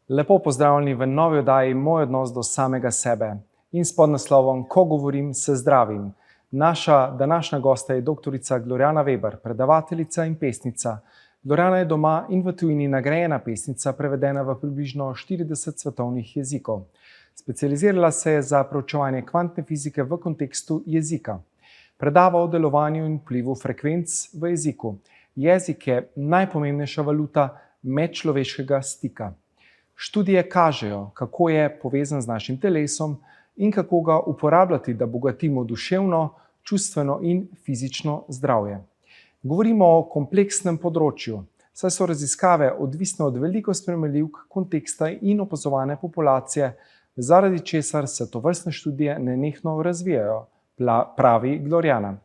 Lepo pozdravljeni v novi oddaji Moj odnos do samega sebe in s podnaslovom Ko govorim, se zdravim. Naša današnja gosta je doktorica Glorjana Veber, predavateljica in pesnica. Glorjana je doma in v tujini nagrajena pesnica, prevedena v približno 40 svetovnih jezikov. Specializirala se je za proučevanje kvantne fizike v kontekstu jezika. Predava o delovanju in vplivu frekvenc v jeziku. Jezik je najpomembnejša valuta medčloveškega stika. Študije kažejo, kako je povezan z našim telesom in kako ga uporabljati, da bogatimo duševno, čustveno in fizično zdravje. Govorimo o kompleksnem področju, saj so raziskave odvisne od veliko spremenljivk konteksta in opazovane populacije, zaradi česar se tovrstne študije nenehno razvijajo, pravi Glorjana.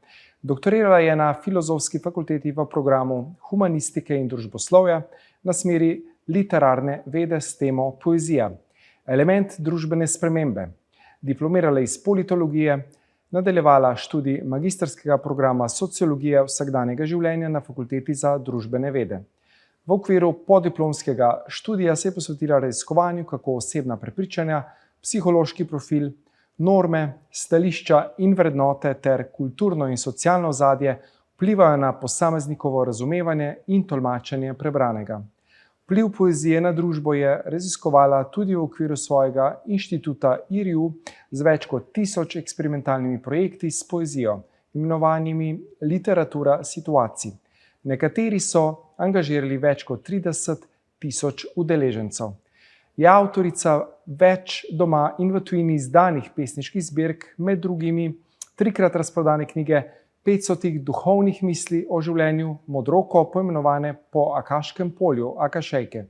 Doktorirala je na Filozofski fakulteti v programu humanistike in družboslovja na smeri literarne vede s temo poezija, element družbene spremembe. Diplomirala iz politologije, nadaljevala študij magistrskega programa sociologije vsakdanjega življenja na Fakulteti za družbene vede. V okviru podiplomskega študija se je posvetila raziskovanju, kako osebna prepričanja, psihološki profil, norme, stališča in vrednote ter kulturno in socialno ozadje vplivajo na posameznikovo razumevanje in tolmačenje prebranega. Vpliv poezije na družbo je raziskovala tudi v okviru svojega inštituta IRIU z več kot 1000 eksperimentalnimi projekti s poezijo, imenovanimi literatura situacij. Nekateri so angažirali več kot 30 000 udeležencev. Je avtorica več doma in v tujini izdanih pesniških zbirk, med drugimi 3-krat razprodane knjige 500 duhovnih misli o življenju, modroko poimenovane po Akaškem polju, Akašejke.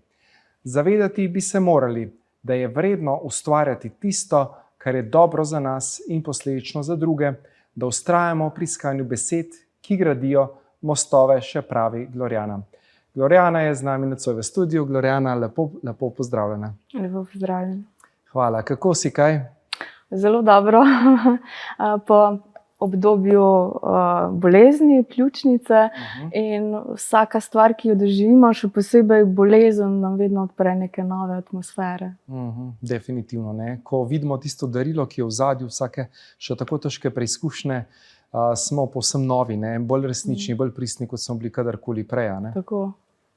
Zavedati bi se morali, da je vredno ustvarjati tisto, kar je dobro za nas in posledično za druge, da vztrajamo pri iskanju besed, ki gradijo mostove, še pravi Glorjana. Glorjana je z nami nocoj v studiu. Glorjana, lepo pozdravljena. Lepo pozdravljena. Hvala. Kako si, kaj? Zelo dobro. Po obdobju bolezni, pljučnice in vsaka stvar, ki jo doživimo, še posebej bolezen, nam vedno odpre neke nove atmosfere. Definitivno, ne. Ko vidimo tisto darilo, ki je v ozadju vsake še tako težke preizkušnje, smo povsem novi, ne, bolj resnični, bolj pristni, kot smo bili kadarkoli prej, ne. Tako.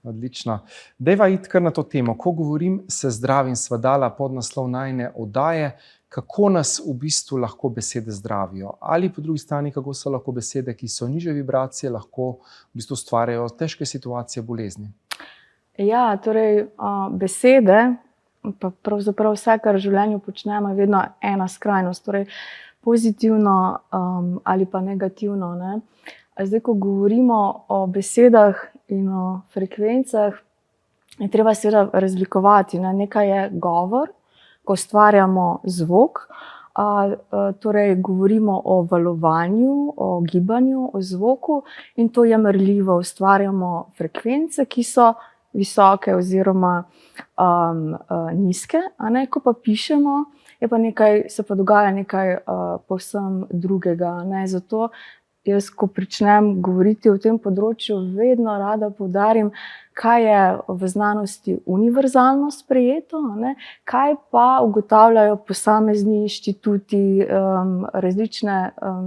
Odlično. Dajva iti kar na to temo. Ko govorim, se zdravim, sva dala podnaslov najine oddaje, kako nas v bistvu lahko besede zdravijo. Ali po drugi strani, kako so lahko besede, ki so nižje vibracije, lahko v bistvu ustvarjajo težke situacije bolezni. Ja, torej besede, pa pravzaprav vse, kar v življenju počnemo, je vedno ena skrajnost, torej pozitivno ali pa negativno, ne. Zdaj, ko govorimo o besedah in o frekvencah, je treba seveda razlikovati, ne. Nekaj je govor, ko ustvarjamo zvok, torej govorimo o valovanju, o gibanju, o zvoku in to je merljivo. Ustvarjamo frekvence, ki so visoke oziroma nizke, a ne. Ko pa pišemo, se pa dogaja nekaj povsem drugega, ne. Zato jaz, ko pričnem govoriti o tem področju, vedno rada poudarim, kaj je v znanosti univerzalno sprejeto, ne, kaj pa ugotavljajo posamezni inštituti, različne,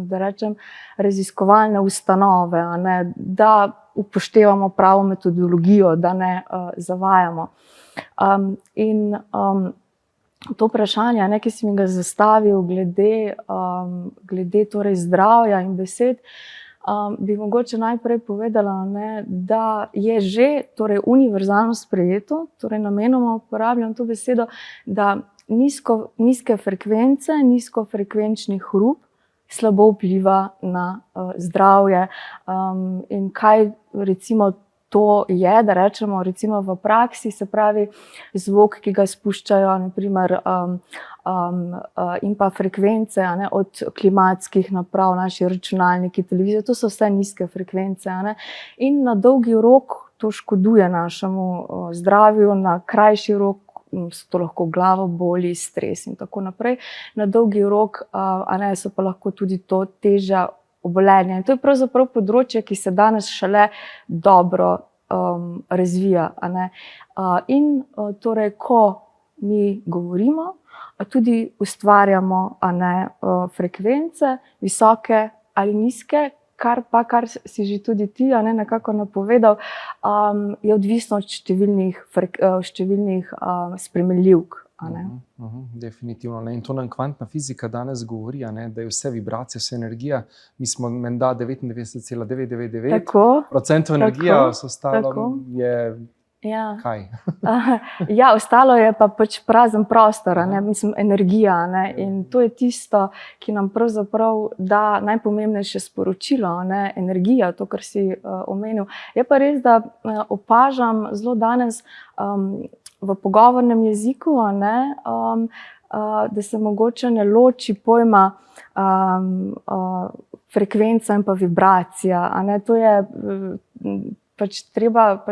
da rečem, raziskovalne ustanove, a ne, da upoštevamo pravo metodologijo, da ne zavajamo. To vprašanje, ne, ki si mi ga zastavil glede torej zdravja in besed, bi mogoče najprej povedala, ne, da je že torej univerzalno sprejeto, torej namenoma uporabljam to besedo, da nizke frekvence, nizkofrekvenčni hrup slabo vpliva na zdravje. In kaj recimo to je, da rečemo recimo v praksi, se pravi zvok, ki ga spuščajo na primer in pa frekvence, a ne, od klimatskih naprav, naši računalniki, televizije, to so vse nizke frekvence, a ne. In na dolgi rok to škoduje našemu zdravju, na krajši rok so to lahko glavoboli, stres in tako naprej. Na dolgi rok, a ne, so pa lahko tudi to težja obolenja. In to je pravzaprav področje, ki se danes šele dobro razvija, a ne. In torej, ko mi govorimo, tudi ustvarjamo frekvence, visoke ali nizke, kar si že tudi ti nekako napovedal, je odvisno od številnih spremenljivk. Definitivno. In to nam kvantna fizika danes govori, da je vse vibracija, vse energija. Mi smo menda 99,999% energija, vse ostalo je kaj? Ja, ostalo je pa pač prazen prostor, mislim, energija. In to je tisto, ki nam pravzaprav da najpomembnejše sporočilo, energija, to, kar si omenil. Je pa res, da opažam zelo danes v pogovornem jeziku, da se mogoče ne loči pojma frekvenca in pa vibracija. To je treba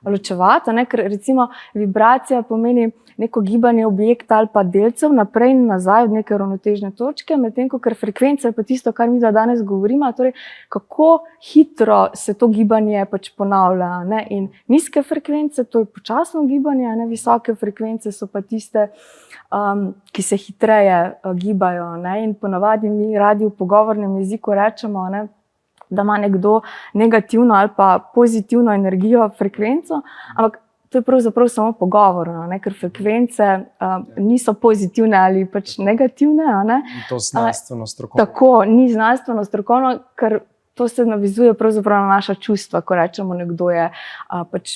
ločevati, ker recimo vibracija pomeni neko gibanje objekta ali pa delcev naprej in nazaj od neke ravnotežne točke, medtem ko frekvenca je pa tisto, kar mi danes govorimo, torej kako hitro se to gibanje ponavlja. In nizke frekvence, to je počasno gibanje, visoke frekvence so pa tiste, ki se hitreje gibajo. In ponavadi mi radi v pogovornem jeziku rečemo, da ima nekdo negativno ali pa pozitivno energijo, frekvenco, ampak to je pravzaprav samo pogovorno, ker frekvence niso pozitivne ali negativne. To znanstveno strokovno. Tako, ni znanstveno strokovno, ker to se navezuje pravzaprav na naša čustva, ko rečemo, nekdo je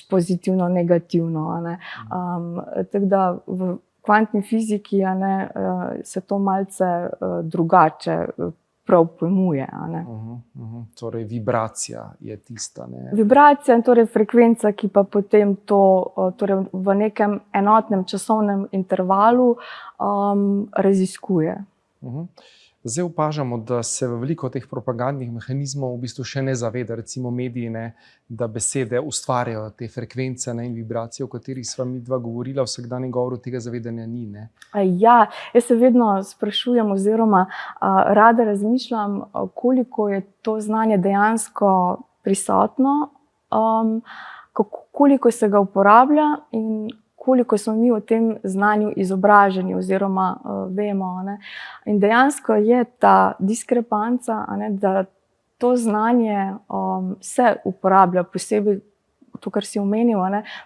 pozitivno, negativno. Tako da v kvantni fiziki se to malce drugače prav pojmuje. Torej, vibracija je tista. Vibracija in torej frekvenca, ki pa potem to v nekem enotnem časovnem intervalu raziskuje. Zdaj opažamo, da se veliko teh propagandnih mehanizmov v bistvu še ne zaveda, recimo mediji, da besede ustvarjajo te frekvence in vibracije, o katerih sva midva govorila, v vsakdanjem govoru tega zavedanja ni. Ja, jaz se vedno sprašujem oziroma rada razmišljam, koliko je to znanje dejansko prisotno, koliko se ga uporablja in koliko smo mi o tem znanju izobraženi oziroma vemo. In dejansko je ta diskrepanca, da to znanje se uporablja, posebej to, kar si omenil,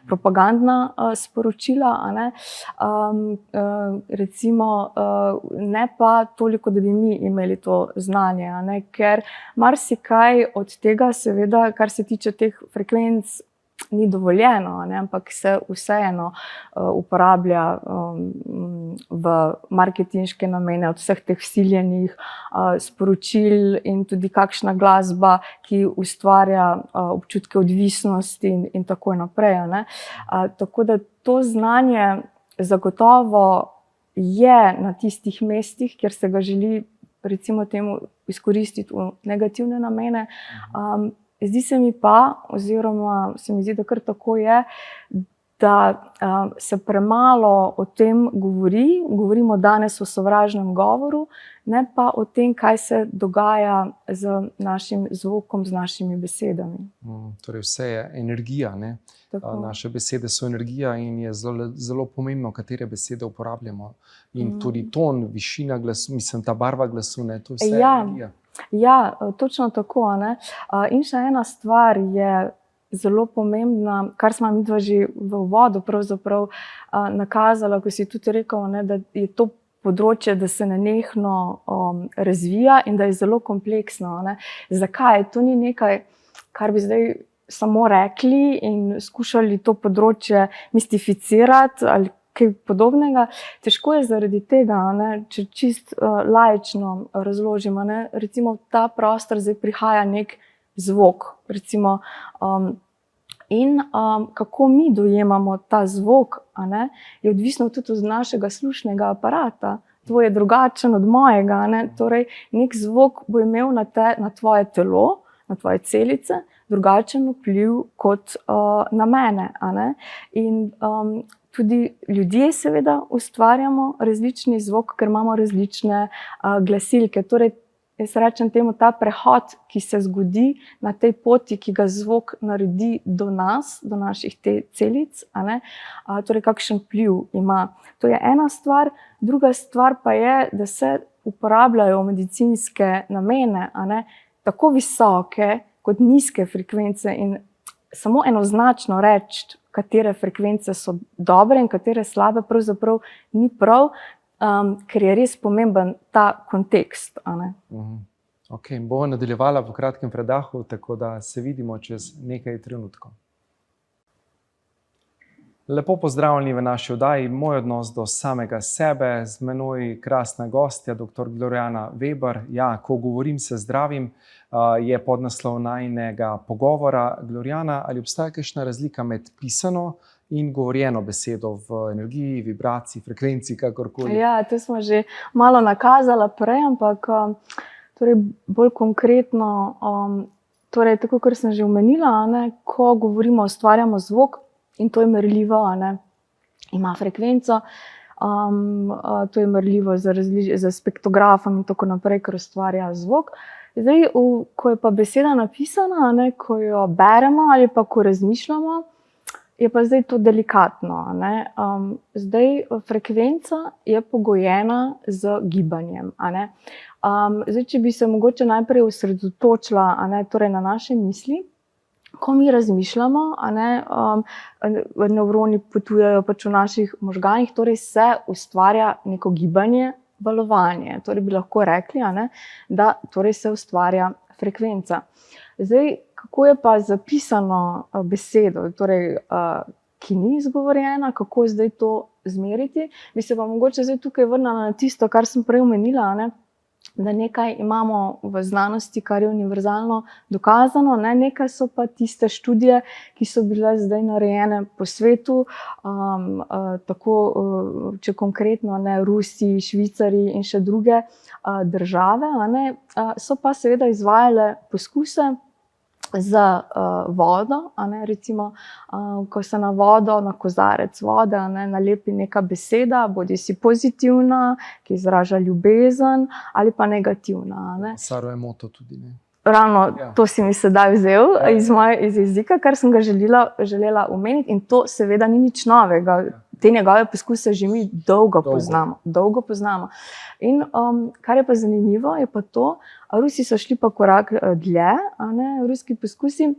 propagandna sporočila, recimo ne pa toliko, da bi mi imeli to znanje, ker marsikaj od tega, seveda, kar se tiče teh frekvenc, ni dovoljeno, ampak se vseeno uporablja v marketinške namene, od vseh teh vsiljenih sporočil in tudi kakšna glasba, ki ustvarja občutke odvisnosti in tako naprej. Tako da to znanje zagotovo je na tistih mestih, kjer se ga želi, recimo temu, izkoristiti v negativne namene. Zdi se mi pa, oziroma se mi zdi, da kar tako je, da se premalo o tem govori. Govorimo danes o sovražnem govoru, ne pa o tem, kaj se dogaja z našim zvokom, z našimi besedami. Torej vse je energija. Naše besede so energija in je zelo pomembno, katere besede uporabljamo. In tudi ton, višina glasu, mislim, ta barva glasu, to je vse energija. Ja, točno tako. In še ena stvar je zelo pomembna, kar smo midva že v uvodu pravzaprav nakazala, ko si tudi rekel, da je to področje, da se nenehno razvija in da je zelo kompleksno. Zakaj? To ni nekaj, kar bi zdaj samo rekli in skušali to področje mistificirati ali kaj podobnega. Težko je zaradi tega, če čist laično razložimo. Recimo v ta prostor zdaj prihaja nek zvok. Recimo, in kako mi dojemamo ta zvok, je odvisno tudi od našega slušnega aparata. Tvoj je drugačen od mojega. Torej, nek zvok bo imel na tvoje telo, na tvoje celice, drugačen vpliv kot na mene. In tudi ljudje seveda ustvarjamo različni zvok, ker imamo različne glasilke. Torej, jaz rečem temu, ta prehod, ki se zgodi na tej poti, ki ga zvok naredi do nas, do naših celic, torej kakšen vpliv ima. To je ena stvar. Druga stvar pa je, da se uporabljajo v medicinske namene, tako visoke kot nizke frekvence, in samo enoznačno reči, katere frekvence so dobre in katere slabe, pravzaprav ni prav, ker je res pomemben ta kontekst. Ok, bomo nadaljevala po kratkem predahu, tako da se vidimo čez nekaj trenutkov. Lepo pozdravljeni v naši oddaji Moj odnos do samega sebe. Z menoj krasna gostja, dr. Gloriana Veber. Ja, ko govorim, se zdravim, je podnaslov najinega pogovora. Gloriana, ali obstaja kakšna razlika med pisano in govorjeno besedo v energiji, vibraciji, frekvenci, kakorkoli? Ja, to smo že malo nakazala prej, ampak torej bolj konkretno, torej tako, kot sem že omenila, ko govorimo, ustvarjamo zvok, in to je merljivo, ima frekvenco, to je merljivo z spektrografom in tako naprej, ker ustvarja zvok. Zdaj, ko je pa beseda napisana, ko jo beremo ali pa ko razmišljamo, je pa zdaj to delikatno. Zdaj, frekvenca je pogojena z gibanjem. Zdaj, če bi se mogoče najprej osredotočila, torej na naše misli, ko mi razmišljamo, nevroni potujejo pač v naših možganih, torej se ustvarja neko gibanje, valovanje. Torej bi lahko rekli, da torej se ustvarja frekvenca. Zdaj, kako je pa zapisano besedo, torej, ki ni izgovorjena, kako zdaj to zmeriti? Bi se pa mogoče zdaj tukaj vrnila na tisto, kar sem prej omenila, da nekaj imamo v znanosti, kar je univerzalno dokazano, nekaj so pa tiste študije, ki so bile zdaj narejene po svetu, tako, če konkretno, Rusi, Švicari in še druge države, so pa seveda izvajale poskuse z vodo, recimo, ko se na vodo, na kozarec vode, nalepi neka beseda, bodisi pozitivna, ki izraža ljubezen, ali pa negativna. Saro emoto tudi, ne? Ravno to si mi sedaj vzel iz jezika, kar sem ga želela omeniti, in to seveda ni nič novega. Te njegove poskuse že mi dolgo poznamo. In kar je pa zanimivo, je pa to, Rusi so šli pa korak dlje, ruski poskusi.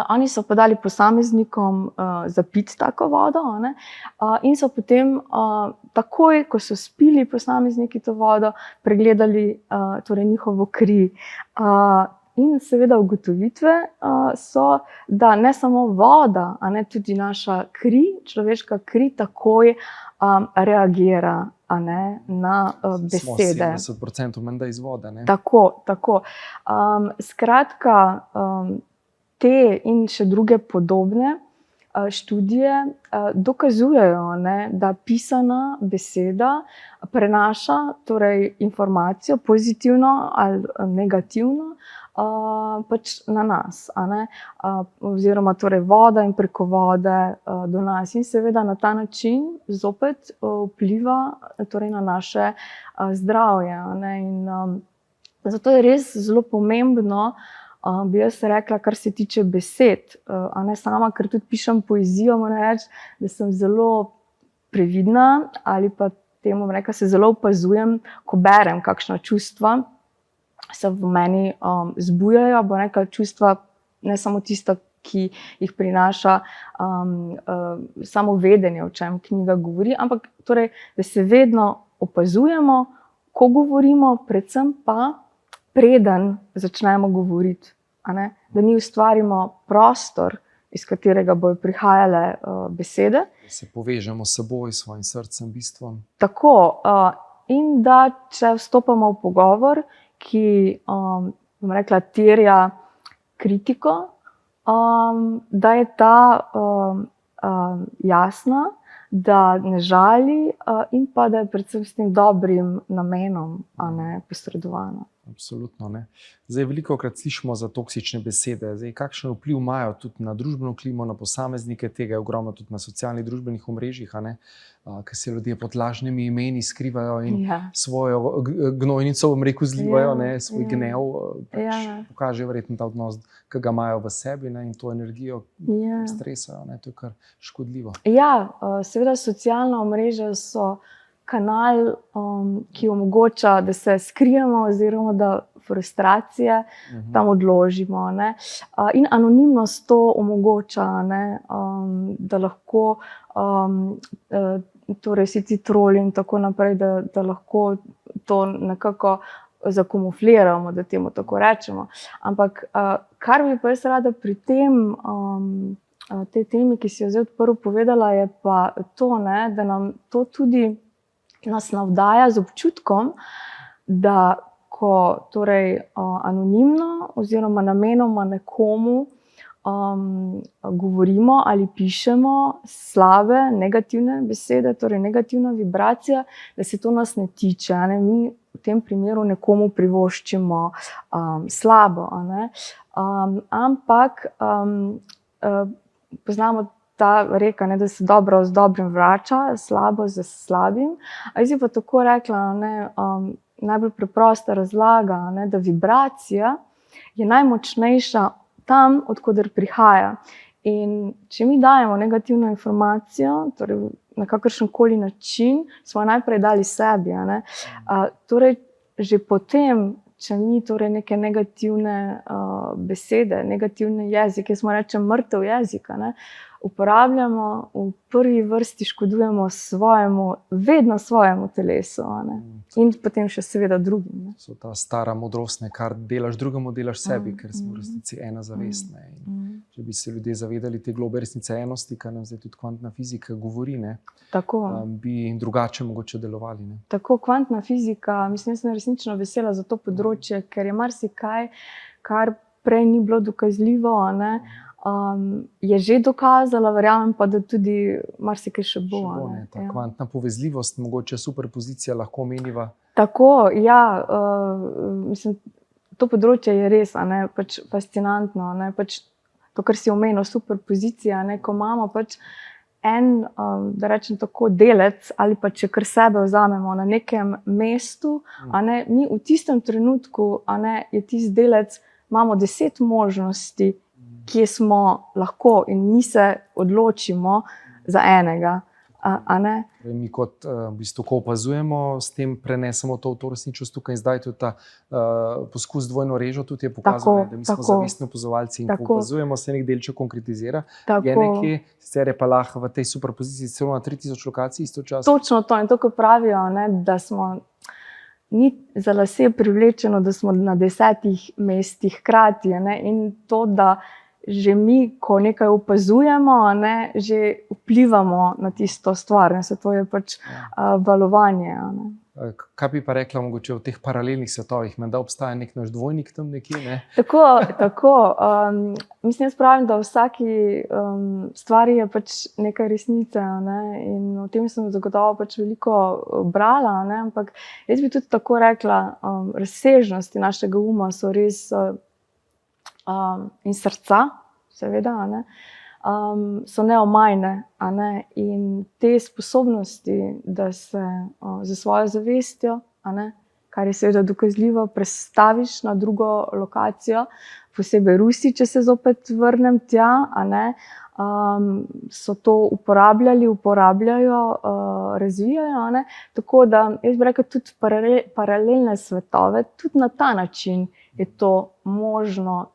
Oni so pa dali posameznikom za piti tako vodo, in so potem takoj, ko so spili posamezniki to vodo, pregledali torej njihovo kri. In seveda ugotovitve so, da ne samo voda, tudi naša kri, človeška kri, takoj reagira na besede. Smo 70% menda iz vode, ne? Tako. Skratka, te in še druge podobne študije dokazujejo, da pisana beseda prenaša torej informacijo, pozitivno ali negativno, pač na nas, oziroma torej voda in preko vode do nas, in seveda na ta način zopet vpliva torej na naše zdravje. In zato je res zelo pomembno, bi jaz rekla, kar se tiče besed, sama, ker tudi pišem poezijo, moram reči, da sem zelo previdna, ali pa temu rekla, se zelo opazujem, ko berem kakšna čustva, se v meni zbujajo, bo rekla, čustva, ne samo tista, ki jih prinaša samo vedenje, o čem knjiga govori, ampak torej, da se vedno opazujemo, ko govorimo, predvsem pa preden začnemo govoriti, da mi ustvarimo prostor, iz katerega bodo prihajale besede. Da se povežemo s seboj, s svojim srcem, bistvom. Tako, in da če vstopamo v pogovor, ki, bom rekla, terja kritiko, da je ta jasna, da ne žali in pa da je predvsem s tem dobrim namenom posredovana. Absolutno, ne. Zdaj, velikokrat slišimo za toksične besede. Zdaj, kakšen vpliv imajo tudi na družbeno klimo, na posameznike, tega je ogromno tudi na socialnih družbenih omrežjih, ker se ljudje pod lažnimi imeni skrivajo in Ja. svojo gnojnico, bom rekel, zlivajo, Ja, ne, svoj ja. gnev, Ja. pokažejo verjetno ta odnos, ki ga imajo v sebi, ne, in to energijo Ja. stresajo, ne, to je kar škodljivo. Ja, seveda socialna omrežja so kanal, ki omogoča, da se skrijemo oziroma da frustracije tam odložimo, ne. In anonimnost to omogoča, ne, da lahko torej vsi ti troli in tako naprej, da lahko to nekako zakamufliramo, da temu tako rečemo. Ampak kar bi pa jaz rada pri tem, tej temi, ki si jo zdaj odprl povedala, je pa to, ne, da nam to tudi nas navdaja z občutkom, da ko torej anonimno oziroma namenoma nekomu govorimo ali pišemo slabe, negativne besede, torej negativna vibracija, da se to nas ne tiče, a ne. Mi v tem primeru nekomu privoščimo slabo, a ne. Ampak poznamo ta rek, ne, da se dobro z dobrim vrača, slabo z slabim. A jaz bi pa tako rekla, ne, najbolj preprosta razlaga, ne, da vibracija je najmočnejša tam, od koder prihaja. In če mi dajemo negativno informacijo, torej na kakršenkoli način, smo najprej dali sebi, a ne. Torej že potem, če mi torej neke negativne besede, negativni jezik, jaz mu rečem mrtev jezik, a ne, uporabljamo, v prvi vrsti škodujemo vedno svojemu telesu, a ne. In potem še seveda drugim, ne. So ta stara modrost, ne, kar delaš drugemu, delaš sebi, ker smo v resnici ena zavest, ne. In če bi se ljudje zavedali te globe resnice enosti, kar nam zdaj tudi kvantna fizika govori, ne, Tako. Bi drugače mogoče delovali, ne. Tako, kvantna fizika, mislim, jaz sem resnično vesela za to področje, ker je marsikaj, kar prej ni bilo dokazljivo, a ne, je že dokazala, verjamem pa, da tudi marsikaj še bo, a ne. Ta kvantna povezljivost, mogoče superpozicija lahko omeniva. Tako, ja, mislim, to področje je res, a ne, pač fascinantno, a ne, pač to, kar si omenil, superpozicija, ne, ko imamo pač en, da rečem tako, delec ali pa če kar sebe vzamemo na nekem mestu, a ne, mi v tistem trenutku, a ne, je tisti delec, imamo 10 možnosti, kje smo lahko in mi se odločimo za enega, a ne. Mi kot v bistvu, ko opazujemo, s tem prenesemo to v to resničnost tukaj in zdaj tudi ta poskus dvojno režo tudi je pokazal, da mi smo zavestni opazovalci in ko opazujemo, se nek delček konkretizira. Je nekje, sicer je pa lahko v tej superpoziciji celo na 3000 lokacij istočasno. Točno to in to, ko pravijo, ne, da smo, ni za lase privlečeno, da smo na 10 mestih hkrati, ne, in to, da že mi, ko nekaj opazujemo, ne, že vplivamo na tisto stvar, ne, se to je pač valovanje, a ne. Kaj bi pa rekla mogoče v teh paralelnih svetovih, menda obstaja nek naš dvojnik tam nekje, ne? Tako. Mislim, jaz pravim, da v vsaki stvari je pač nekaj resnice, ne, in o tem sem zagotovo pač veliko brala, ne, ampak jaz bi tudi tako rekla, razsežnosti našega uma so res in srca, seveda, a ne, so neomajne, a ne, in te sposobnosti, da se za svojo zavestjo, a ne, kar je seveda dokazljivo, prestaviš na drugo lokacijo, posebej Rusi, če se zopet vrnem tja, a ne, so to uporabljajo, razvijajo, a ne, tako da jaz bi rekla tudi paralelne svetove, tudi na ta način je to možno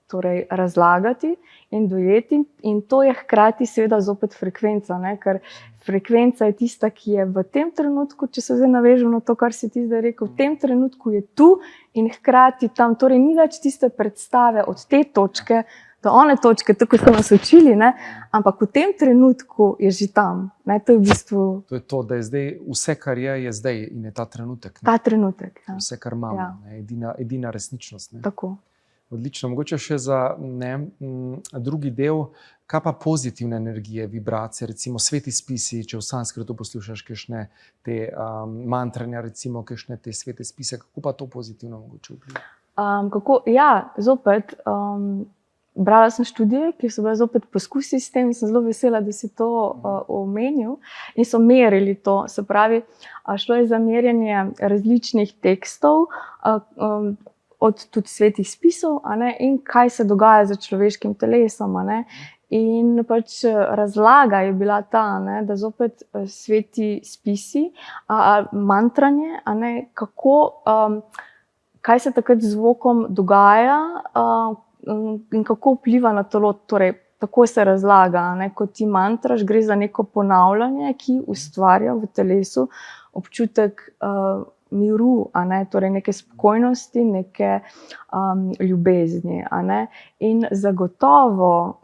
torej razlagati in dojeti, in to je hkrati seveda zopet frekvenca, ne, ker frekvenca je tista, ki je v tem trenutku, če se zdaj navežem na to, kar si ti zdaj rekel, v tem trenutku je tu in hkrati tam, torej ni več tiste predstave od te točke do one točke, tako so nas učili, ne, ampak v tem trenutku je že tam, ne, to je v bistvu. To je to, da je zdaj vse, kar je zdaj in je ta trenutek. Ne. Ta trenutek, ja. Vse, kar imamo, ne, edina resničnost. Ne. Tako. Odlično, mogoče še za drugi del, kaj pa pozitivne energije, vibracije, recimo sveti spisi, če v sanskritu poslušaš kakšne te mantranja, recimo kakšne te svete spise, kako pa to pozitivno mogoče vpliva? Ja, zopet, brala sem študije, ki so bile zopet poskusi s tem, in sem zelo vesela, da si to omenil. In so merili to, se pravi, šlo je za merjenje različnih tekstov, od tudi svetih spisov, in kaj se dogaja z človeškim telesom. In pač razlaga je bila ta, da zopet sveti spisi, mantranje, kako, kaj se takrat z zvokom dogaja, in kako vpliva na telo. Torej, tako se razlaga, ko ti mantraš, gre za neko ponavljanje, ki ustvarja v telesu občutek miru, torej neke spokojnosti, neke ljubezni. In zagotovo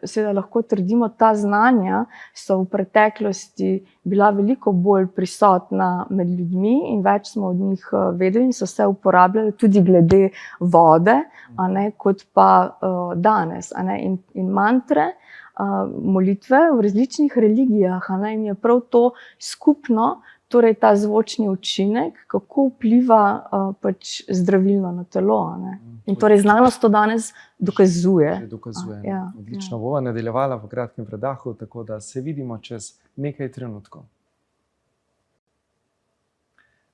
seveda lahko trdimo, ta znanja so v preteklosti bila veliko bolj prisotna med ljudmi in več smo od njih vedeli in so se uporabljali tudi glede vode, kot pa danes. In mantre, molitve v različnih religijah, jim je prav to skupno, torej ta zvočni učinek, kako vpliva pač zdravilno na telo. In torej znanost to danes dokazuje. Ja. Odlično, bova nadaljevala v kratkem predahu, tako da se vidimo čez nekaj trenutkov.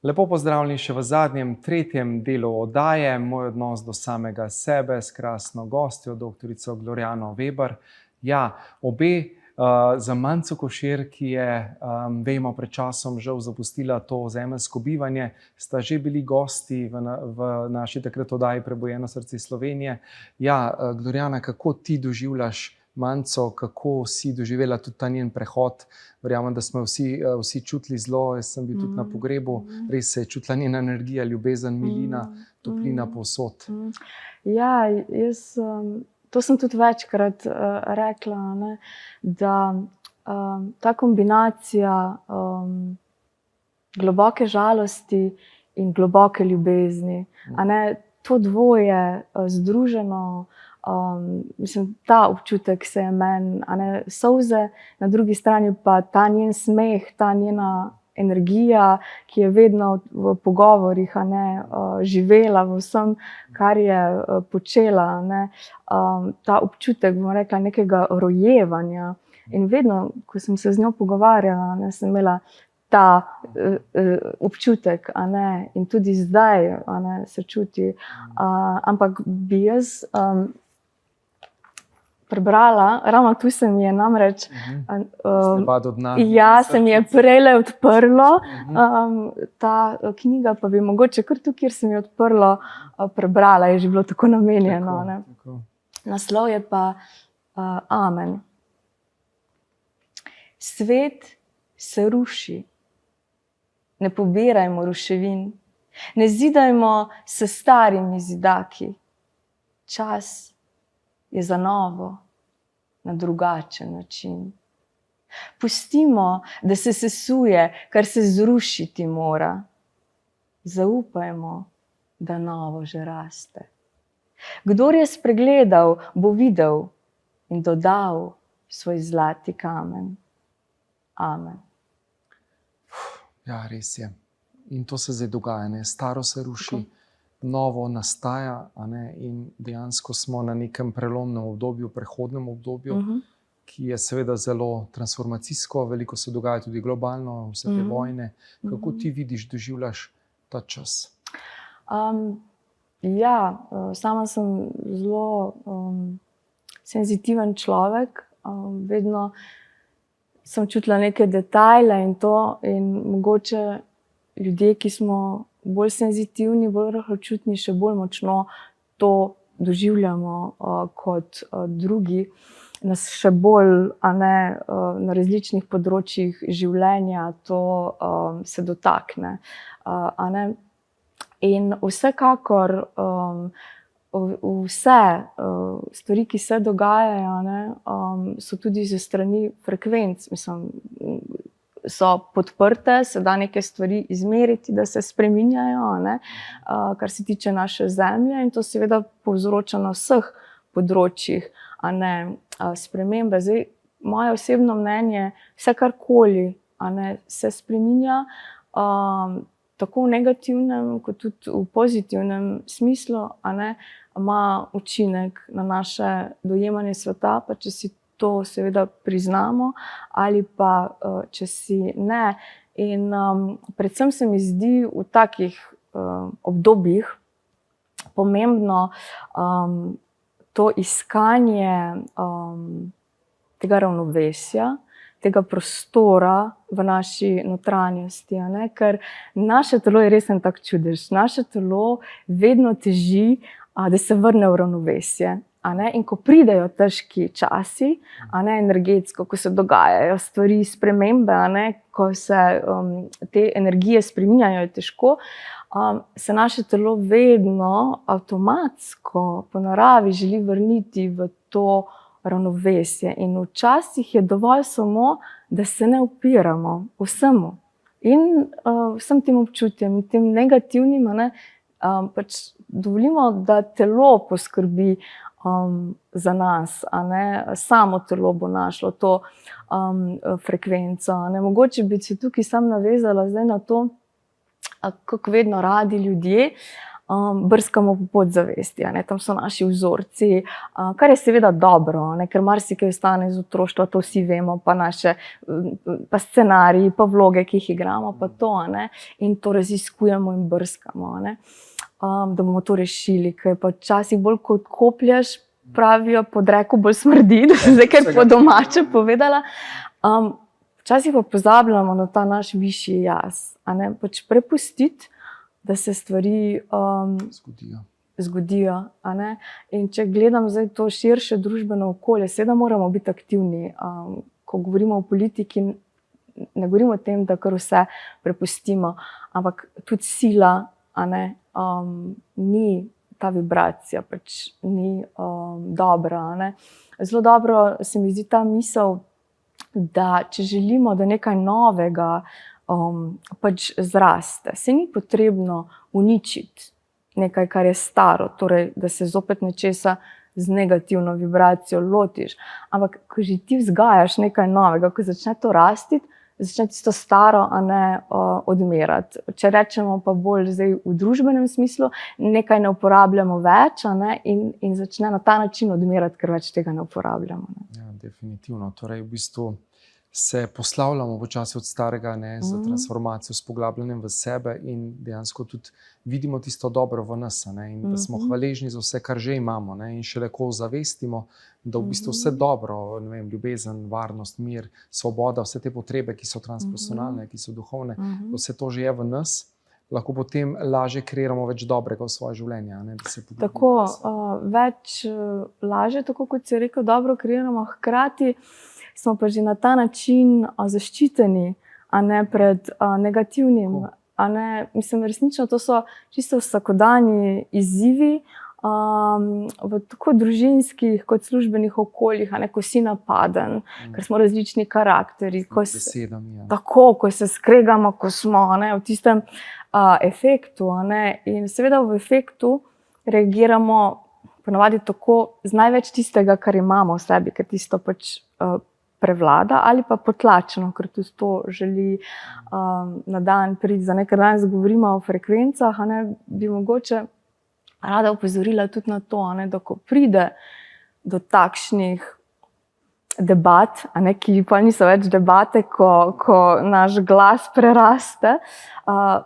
Lepo pozdravljeni še v zadnjem, tretjem delu oddaje Moj odnos do samega sebe s krasno gostjo, doktorico Gloriano Veber. Ja, obe za Manco Košir, ki je, vemo, pred časom žal zapustila to zemeljsko bivanje, sta že bili gosti v naši takrat oddaji Prebujeno srce Slovenije. Ja, Gloriana, kako ti doživljaš Manco, kako si doživela tudi ta njen prehod? Verjamem, da smo vsi čutili zelo, jaz sem bil tudi na pogrebu, res se je čutila njena energija, ljubezen, milina, toplina povsod. Ja, to sem tudi večkrat rekla, da ta kombinacija globoke žalosti in globoke ljubezni, to dvoje združeno, mislim, ta občutek se je meni, solze, na drugi strani pa ta njen smeh, ta njena energija, ki je vedno v pogovorih živela v vsem, kar je počela. Ta občutek, bom rekla, nekega rojevanja. In vedno, ko sem se z njo pogovarjala, sem imela ta občutek. In tudi zdaj se čuti. Ampak bi jaz prebrala, ravno tu se mi je namreč se mi je prejle odprlo ta knjiga, pa bi mogoče kar tu, kjer se mi je odprlo, prebrala, je že bilo tako namenjeno. Tako. Naslov je pa Amen. Svet se ruši. Ne pobirajmo ruševin. Ne zidajmo s starimi zidaki. Čas je za novo, na drugačen način. Pustimo, da se sesuje, kar se zrušiti mora. Zaupajmo, da novo že raste. Kdor je spregledal, bo videl in dodal svoj zlati kamen. Amen. Ja, res je. In to se zdaj dogaja, staro se ruši, novo nastaja, in dejansko smo na nekem prelomnem obdobju, prehodnem obdobju, ki je seveda zelo transformacijsko, veliko se dogaja tudi globalno, vse te vojne. Kako ti vidiš, doživljaš ta čas? Ja, sama sem zelo senzitiven človek, vedno sem čutila neke detajle in to, in mogoče ljudje, ki smo bolj senzitivni, bolj rahločutni, še bolj močno to doživljamo kot drugi, nas še bolj na različnih področjih življenja to se dotakne. In vsekakor vse stvari, ki se dogajajo, so tudi ze strani frekvenc, mislim, so podprte, se da neke stvari izmeriti, da se spreminjajo, kar se tiče naše zemlje, in to seveda povzroča na vseh področjih spremembe. Zdaj, moje osebno mnenje, vse karkoli se spreminja, tako v negativnem, kot tudi v pozitivnem smislu, ima učinek na naše dojemanje sveta, pa če si to seveda priznamo ali pa če si ne. In predvsem se mi zdi v takih obdobjih pomembno to iskanje tega ravnovesja, tega prostora v naši notranjosti, ker naše telo je res en tak čudež. Naše telo vedno teži, da se vrne v ravnovesje. In ko pridejo težki časi, energetsko, ko se dogajajo stvari, spremembe, ko se te energije spreminjajo, je težko, se naše telo vedno avtomatsko po naravi želi vrniti v to ravnovesje. In včasih je dovolj samo, da se ne upiramo vsemu. In vsem tem občutjem, tem negativnim, pač dovolimo, da telo poskrbi za nas, samo telo bo našlo to frekvenco. Mogoče bi se tukaj sam navezala zdaj na to, kako vedno radi ljudje brskamo po podzavesti, tam so naši vzorci, kar je seveda dobro, ker marsikaj ostane iz otroštva, to vsi vemo, pa scenariji, pa vloge, ki jih igramo, pa to, in to raziskujemo in brskamo, da bomo to rešili, ker pa včasih bolj kot koplješ, pravijo, pod reko bolj smrdi, da sem zdaj kar po domače povedala. Včasih pa pozabljamo na ta naš višji jaz, pač prepustiti, da se stvari zgodijo. In če gledam zdaj to širše družbeno okolje, seveda moramo biti aktivni. Ko govorimo o politiki, ne govorimo o tem, da kar vse prepustimo, ampak tudi sila, ni ta vibracija, pač ni dobra. Zelo dobro se mi zdi ta misel, da če želimo, da nekaj novega pač zraste, se ni potrebno uničiti nekaj, kar je staro, torej, da se zopet nečesa z negativno vibracijo lotiš. Ampak, ko že ti vzgajaš nekaj novega, ko začne to rasti, začne tisto staro, odmirati. Če rečemo pa bolj zdaj v družbenem smislu, nekaj ne uporabljamo več, in začne na ta način odmirati, ker več tega ne uporabljamo. Ja, definitivno. Torej, v bistvu se poslavljamo počasi od starega, za transformacijo, s poglabljanjem v sebe in dejansko tudi vidimo tisto dobro v nas, in da smo hvaležni za vse, kar že imamo, in šele ko zavestimo, da v bistvu vse dobro, ljubezen, varnost, mir, svoboda, vse te potrebe, ki so transpersonalne, ki so duhovne, vse to že je v nas, lahko potem lažje kreiramo več dobrega v svoje življenje. Tako, več lažje, tako kot si rekel, dobro kreiramo, hkrati smo pa že na ta način zaščiteni, pred negativnim. Mislim, resnično, to so čisto vsakodajni izzivi v tako družinskih kot službenih okoljih, ko si napaden, ker smo različni karakteri, ko se skregamo, ko smo v tistem efektu. In seveda v efektu reagiramo ponavadi tako z največ tistega, kar imamo v sebi, ker tisto pač prevlada, ali pa potlačeno, ker tudi to želi na dan priti. Za nekaj danes govorimo o frekvencah, bi mogoče rada opozorila tudi na to, da ko pride do takšnih debat, ki pa niso več debate, ko naš glas preraste,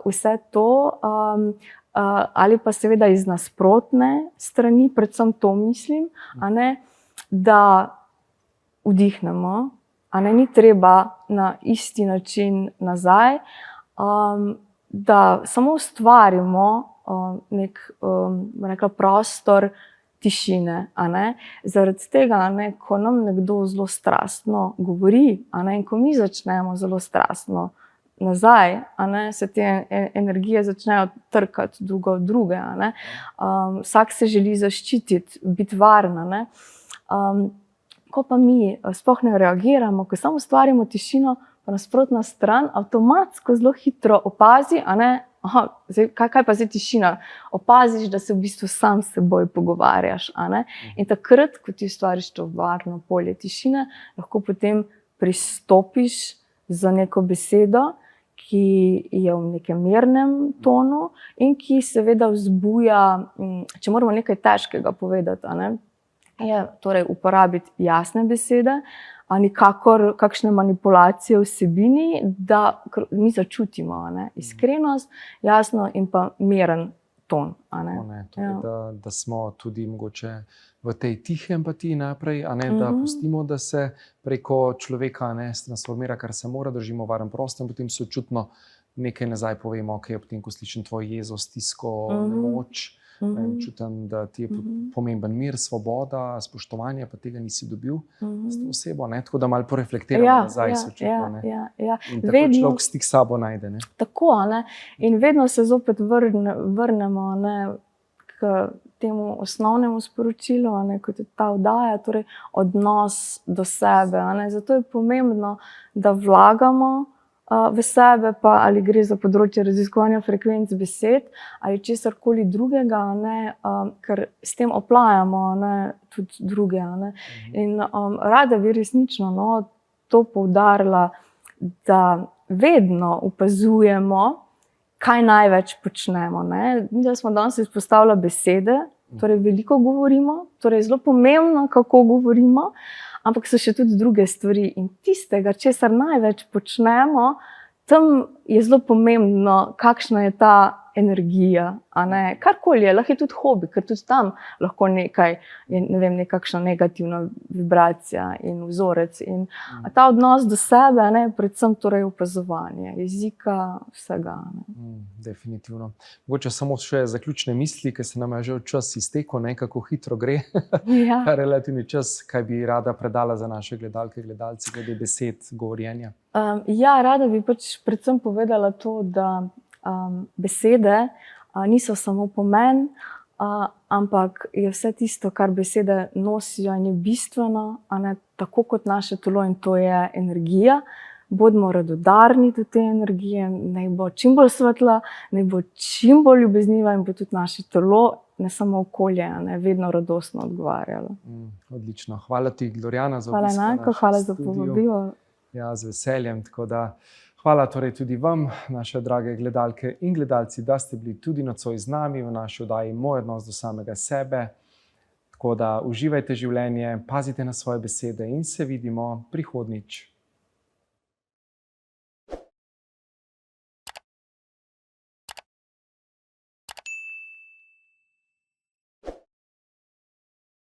vse to, ali pa seveda iz nasprotne strani, predvsem to mislim, da vdihnemo, ni treba na isti način nazaj, da samo ustvarimo nek prostor tišine. Zaradi tega, ko nam nekdo zelo strastno govori, in ko mi začnemo zelo strastno nazaj, se te energije začnejo trkati druga od druge. Vsak se želi zaščititi, biti varen. Ko pa mi sploh ne reagiramo, ko samo ustvarimo tišino, pa nasprotna stran avtomatsko zelo hitro opazi, kaj pa zdaj tišina? Opaziš, da se v bistvu sam s seboj pogovarjaš. In takrat, ko ti ustvariš to varno polje tišine, lahko potem pristopiš za neko besedo, ki je v nekem mirnem tonu in ki seveda vzbuja, če moramo nekaj težkega povedati, je torej uporabiti jasne besede, a nikakor kakšne manipulacije vsebini, da mi začutimo iskrenost, jasno in pa miren ton. Da smo tudi mogoče v tej tihi empatiji najprej, da pustimo, da se preko človeka transformira, kar se mora, držimo varen prostor in potem sočutno nekaj nazaj povemo, ok, ob tem, ko slišim tvojo jezo, stisko, nemoč, čutim, da ti je pomemben mir, svoboda, spoštovanje, pa tega nisi dobil s to osebo, tako da malo poreflektiramo nazaj sočutno. In tako človek stik s sabo najde. Tako, in vedno se zopet vrnemo k temu osnovnemu sporočilu, kot je ta oddaja, torej odnos do sebe. Zato je pomembno, da vlagamo v sebe, pa ali gre za področje raziskovanja frekvenc besed ali česarkoli drugega, ker s tem oplajamo tudi druge. In rada bi resnično to poudarila, da vedno opazujemo, kaj največ počnemo. Mi smo danes izpostavili besede, torej veliko govorimo, torej zelo pomembno, kako govorimo, ampak so še tudi druge stvari. In tistega, česar največ počnemo, tam je zelo pomembno, kakšna je ta energija. Karkoli je, lahko je tudi hobi, ker tudi tam lahko nekaj, nekakšna negativna vibracija in vzorec. In ta odnos do sebe, predvsem torej opazovanje jezika, vsega. Definitivno. Mogoče samo še zaključne misli, ker se nam je že čas iztekel, kako hitro gre. Relativni čas, kaj bi rada predala za naše gledalke, gledalce, glede besed, govorjenja? Rada bi predvsem povedala to, da besede niso samo pomen, ampak je vse tisto, kar besede nosijo in je bistveno, tako kot naše telo, in to je energija. Bodimo radodarni do te energije, naj bo čim bolj svetla, naj bo čim bolj ljubezniva in bo tudi naše telo, ne samo okolje, vedno radostno odgovarjalo. Odlično. Hvala ti, Glorjana, za obisk. Hvala, Najko, hvala za povabilo. Z veseljem. Tako da hvala torej tudi vam, naše drage gledalke in gledalci, da ste bili tudi nocoj z nami v naši oddaji Moj odnos do samega sebe. Tako da uživajte življenje, pazite na svoje besede in se vidimo prihodnjič.